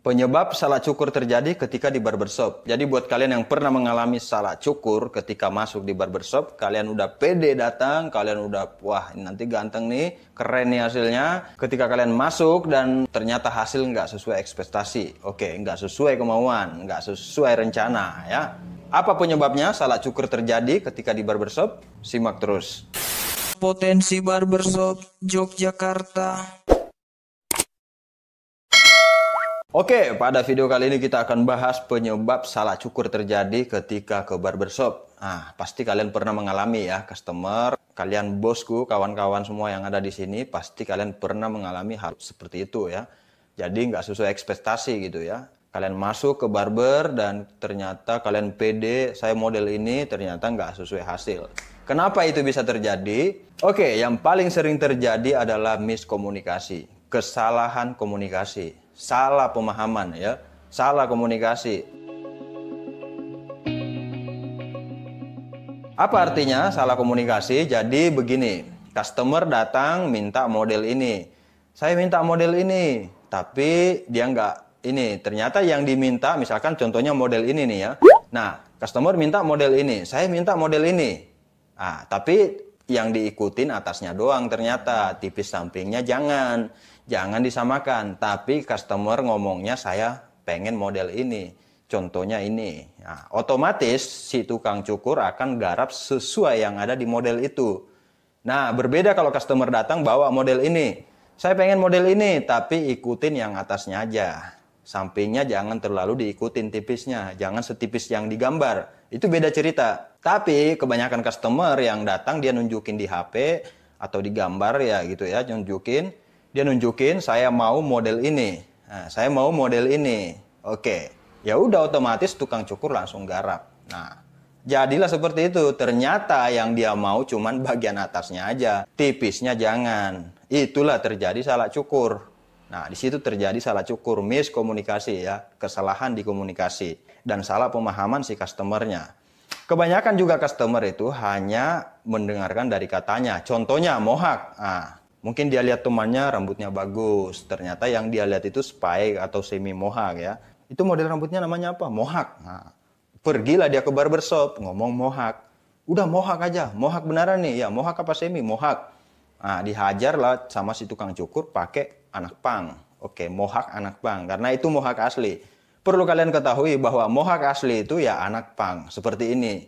Penyebab salah cukur terjadi ketika di barbershop. Jadi buat kalian yang pernah mengalami salah cukur ketika masuk di barbershop, kalian udah pede datang, kalian udah, wah ini nanti ganteng nih, keren nih hasilnya. Ketika kalian masuk dan ternyata hasil nggak sesuai ekspektasi. Oke, nggak sesuai kemauan, nggak sesuai rencana ya. Apa penyebabnya salah cukur terjadi ketika di barbershop? Simak terus. Potensi Barbershop Yogyakarta. Oke, pada video kali ini kita akan bahas penyebab salah cukur terjadi ketika ke barbershop. Pasti kalian pernah mengalami ya, customer, kalian bosku, kawan-kawan semua yang ada di sini, pasti kalian pernah mengalami hal seperti itu ya. Jadi nggak sesuai ekspektasi gitu ya. Kalian masuk ke barber dan ternyata kalian pede, saya model ini, ternyata nggak sesuai hasil. Kenapa itu bisa terjadi? Oke, yang paling sering terjadi adalah miskomunikasi, kesalahan komunikasi. Salah pemahaman ya, salah komunikasi. Apa artinya salah komunikasi? Jadi begini, customer datang minta model ini. Saya minta model ini, tapi dia nggak ini. Ternyata yang diminta, misalkan contohnya model ini nih ya. Nah, customer minta model ini, saya minta model ini. Tapi yang diikutin atasnya doang ternyata, tipis sampingnya jangan disamakan. Tapi customer ngomongnya saya pengen model ini, contohnya ini. Otomatis si tukang cukur akan garap sesuai yang ada di model itu. Nah, berbeda kalau customer datang bawa model ini, saya pengen model ini, tapi ikutin yang atasnya aja. Sampingnya jangan terlalu diikutin tipisnya, jangan setipis yang digambar. Itu beda cerita. Tapi kebanyakan customer yang datang dia nunjukin di HP atau di gambar ya gitu ya, dia nunjukin saya mau model ini. Saya mau model ini. Oke. Ya udah otomatis tukang cukur langsung garap. Jadilah seperti itu. Ternyata yang dia mau cuman bagian atasnya aja. Tipisnya jangan. Itulah terjadi salah cukur. Di situ terjadi salah cukur, miskomunikasi ya, kesalahan di komunikasi dan salah pemahaman si customernya. Kebanyakan juga customer itu hanya mendengarkan dari katanya. Contohnya mohak. Mungkin dia lihat temannya rambutnya bagus, ternyata yang dia lihat itu spike atau semi mohak ya. Itu model rambutnya namanya apa? Mohak. Pergilah dia ke barbershop ngomong mohak. Udah mohak aja, mohak beneran nih ya, mohak apa semi? Mohak. Dihajarlah sama si tukang cukur pakai anak pang. Oke, mohak anak pang karena itu mohak asli. Perlu kalian ketahui bahwa mohak asli itu ya anak pang seperti ini.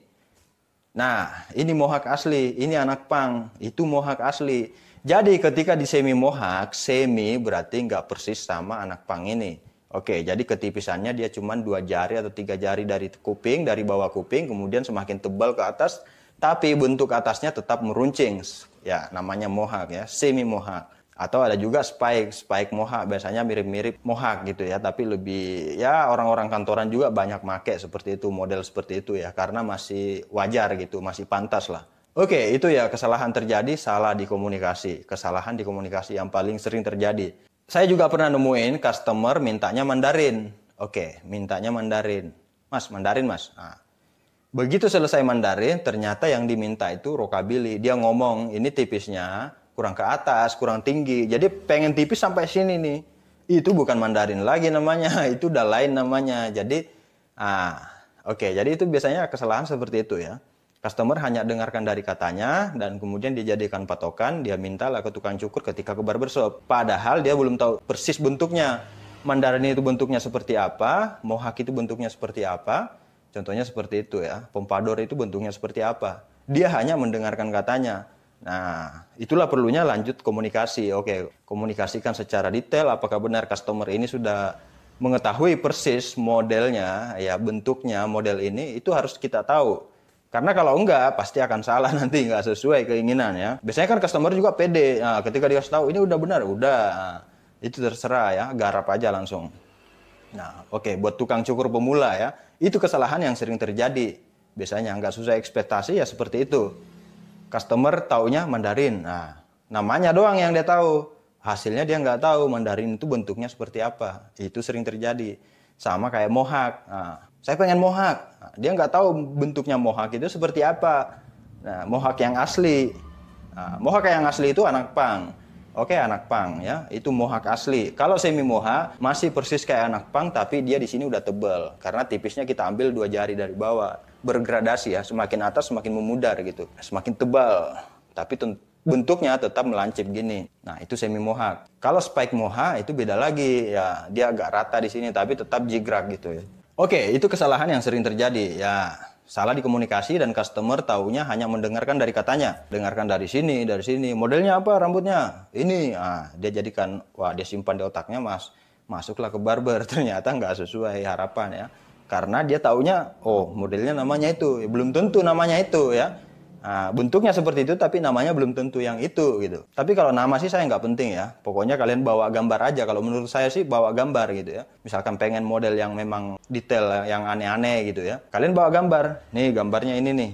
Ini mohak asli, ini anak pang, itu mohak asli. Jadi ketika di semi mohak, semi berarti nggak persis sama anak pang ini. Oke, jadi ketipisannya dia cuma 2 jari atau 3 jari dari kuping, dari bawah kuping, kemudian semakin tebal ke atas, tapi bentuk atasnya tetap meruncing. Ya, namanya mohak ya, semi mohak. Atau ada juga spike mohak, biasanya mirip-mirip mohak gitu ya, tapi lebih ya orang-orang kantoran juga banyak make seperti itu, model seperti itu ya, karena masih wajar gitu, masih pantas lah. Oke, itu ya kesalahan terjadi, salah di komunikasi. Kesalahan di komunikasi yang paling sering terjadi. Saya juga pernah nemuin customer mintanya Mandarin. Oke, mintanya Mandarin. Mas, Mandarin mas. Begitu selesai Mandarin, ternyata yang diminta itu rockabilly. Dia ngomong, ini tipisnya kurang ke atas, kurang tinggi. Jadi pengen tipis sampai sini nih. Itu bukan Mandarin lagi namanya, itu udah lain namanya. Jadi, jadi itu biasanya kesalahan seperti itu ya. Customer hanya dengarkan dari katanya dan kemudian dijadikan patokan, dia mintalah ke tukang cukur ketika ke barbershop. Padahal dia belum tahu persis bentuknya. Mandarin itu bentuknya seperti apa, mohak itu bentuknya seperti apa. Contohnya seperti itu ya. Pompadour itu bentuknya seperti apa. Dia hanya mendengarkan katanya. Itulah perlunya lanjut komunikasi. Oke, komunikasikan secara detail apakah benar customer ini sudah mengetahui persis modelnya, ya bentuknya model ini, itu harus kita tahu. Karena kalau enggak, pasti akan salah nanti, nggak sesuai keinginan ya. Biasanya kan customer juga pede. Ketika dia tahu ini udah benar, itu terserah ya, garap aja langsung. Oke, buat tukang cukur pemula ya, itu kesalahan yang sering terjadi. Biasanya nggak sesuai ekspektasi ya seperti itu. Customer taunya Mandarin. Namanya doang yang dia tahu. Hasilnya dia nggak tahu Mandarin itu bentuknya seperti apa. Itu sering terjadi. Sama kayak mohak. Saya pengen mohak. Dia nggak tahu bentuknya mohak itu seperti apa. Mohak yang asli. Mohak yang asli itu anak pang. Oke, anak pang ya, itu mohak asli. Kalau semi mohak masih persis kayak anak pang, tapi dia di sini udah tebal. Karena tipisnya kita ambil 2 jari dari bawah, bergradasi ya, semakin atas semakin memudar gitu, semakin tebal. Tapi bentuknya tetap melancip gini. Nah, itu semi mohak. Kalau spike mohak itu beda lagi ya, dia agak rata di sini, tapi tetap jigrak gitu ya. Oke, itu kesalahan yang sering terjadi ya. Salah di komunikasi dan customer taunya hanya mendengarkan dari katanya. Dengarkan dari sini. Modelnya apa rambutnya? Ini. Dia jadikan, wah dia simpan di otaknya masuklah ke barber. Ternyata nggak sesuai harapan ya. Karena dia taunya, oh modelnya namanya itu. Belum tentu namanya itu ya. Bentuknya seperti itu tapi namanya belum tentu yang itu gitu. Tapi kalau nama sih saya nggak penting ya. Pokoknya kalian bawa gambar aja. Kalau menurut saya sih bawa gambar gitu ya. Misalkan pengen model yang memang detail yang aneh-aneh gitu ya. Kalian bawa gambar. Nih gambarnya ini nih.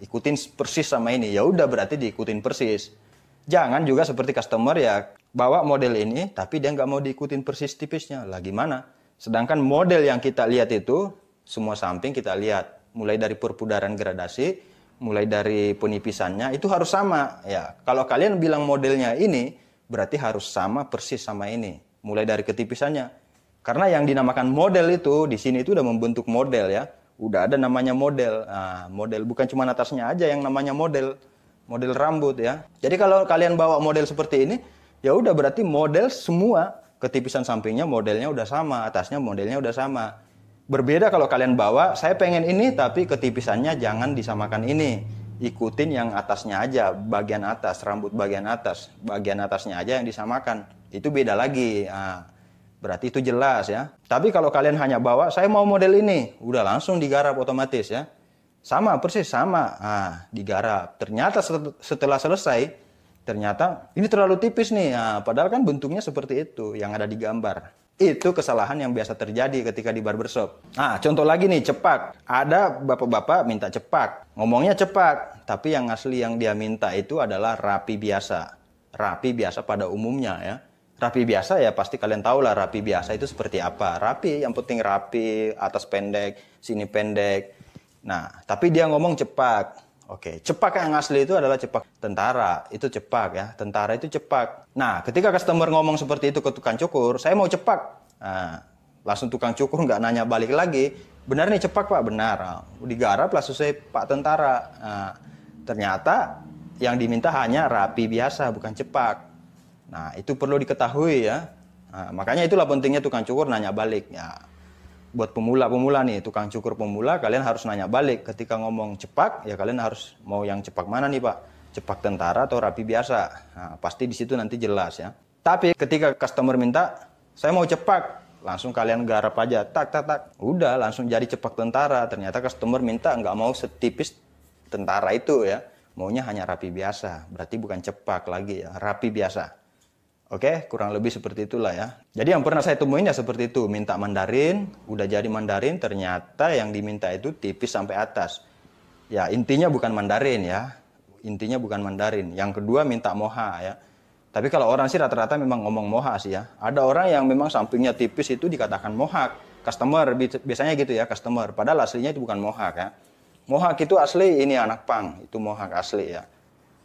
Ikutin persis sama ini. Ya udah berarti diikutin persis. Jangan juga seperti customer ya bawa model ini tapi dia nggak mau diikutin persis tipisnya. Lah gimana? Sedangkan model yang kita lihat itu semua samping kita lihat. Mulai dari perputaran gradasi, mulai dari penipisannya itu harus sama ya. Kalau kalian bilang modelnya ini berarti harus sama persis sama ini. Mulai dari ketipisannya. Karena yang dinamakan model itu di sini itu udah membentuk model ya. Udah ada namanya model. Model bukan cuma atasnya aja yang namanya model. Model rambut ya. Jadi kalau kalian bawa model seperti ini ya udah berarti model semua ketipisan sampingnya modelnya udah sama, atasnya modelnya udah sama. Berbeda kalau kalian bawa, saya pengen ini tapi ketipisannya jangan disamakan ini. Ikutin yang atasnya aja, bagian atas, rambut bagian atasnya aja yang disamakan. Itu beda lagi. Berarti itu jelas ya. Tapi kalau kalian hanya bawa, saya mau model ini, udah langsung digarap otomatis ya. Sama, persis sama. Digarap. Ternyata setelah selesai, ternyata ini terlalu tipis nih. Padahal kan bentuknya seperti itu yang ada di gambar. Itu kesalahan yang biasa terjadi ketika di barbershop. Contoh lagi nih, cepak. Ada bapak-bapak minta cepak. Ngomongnya cepak, tapi yang asli yang dia minta itu adalah rapi biasa. Rapi biasa pada umumnya ya. Rapi biasa ya pasti kalian tahu lah rapi biasa itu seperti apa. Rapi, yang penting rapi, atas pendek, sini pendek. Nah, tapi dia ngomong cepak. Oke, cepak yang asli itu adalah cepak tentara. Itu cepak ya, tentara itu cepak. Nah, ketika customer ngomong seperti itu ke tukang cukur, saya mau cepak. Langsung tukang cukur nggak nanya balik lagi. Benar nih cepak pak? Benar. Digarap lah sesuai pak tentara. Ternyata yang diminta hanya rapi biasa, bukan cepak. Nah, itu perlu diketahui ya. Makanya itulah pentingnya tukang cukur nanya balik. Ya, buat pemula-pemula nih, tukang cukur pemula, kalian harus nanya balik. Ketika ngomong cepak, ya kalian harus mau yang cepak mana nih pak? Cepak tentara atau rapi biasa? Pasti di situ nanti jelas ya. Tapi ketika customer minta, saya mau cepak, langsung kalian garap aja, tak. Udah langsung jadi cepak tentara. Ternyata customer minta nggak mau setipis tentara itu ya. Maunya hanya rapi biasa. Berarti bukan cepak lagi ya, rapi biasa. Oke, kurang lebih seperti itulah ya. Jadi yang pernah saya temuin ya seperti itu. Minta Mandarin, udah jadi Mandarin, ternyata yang diminta itu tipis sampai atas. Ya, intinya bukan Mandarin ya. Intinya bukan Mandarin. Yang kedua minta moha ya. Tapi kalau orang sih rata-rata memang ngomong moha sih ya. Ada orang yang memang sampingnya tipis itu dikatakan mohak. Customer, biasanya gitu ya, customer. Padahal aslinya itu bukan mohak ya. Mohak itu asli ini anak pang. Itu mohak asli ya.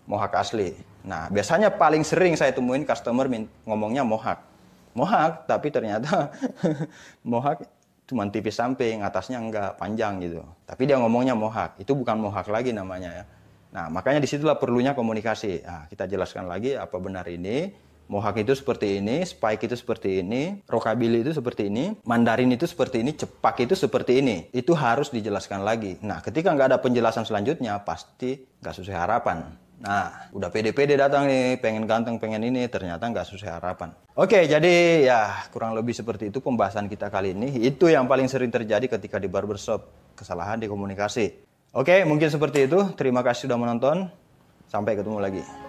Mohak asli. Nah, biasanya paling sering saya temuin customer ngomongnya mohak. Mohak, tapi ternyata mohak cuma tipis samping, atasnya enggak, panjang gitu. Tapi dia ngomongnya mohak. Itu bukan mohak lagi namanya ya. Nah, makanya disitulah perlunya komunikasi. Kita jelaskan lagi apa benar ini. Mohak itu seperti ini, spike itu seperti ini, rockabilly itu seperti ini, Mandarin itu seperti ini, cepak itu seperti ini. Itu harus dijelaskan lagi. Nah, ketika nggak ada penjelasan selanjutnya, pasti nggak sesuai harapan. Nah, udah pede-pede datang nih, pengen ganteng, pengen ini, ternyata nggak sesuai harapan. Oke, jadi ya kurang lebih seperti itu pembahasan kita kali ini. Itu yang paling sering terjadi ketika di barbershop, kesalahan di komunikasi. Oke, mungkin seperti itu. Terima kasih sudah menonton. Sampai ketemu lagi.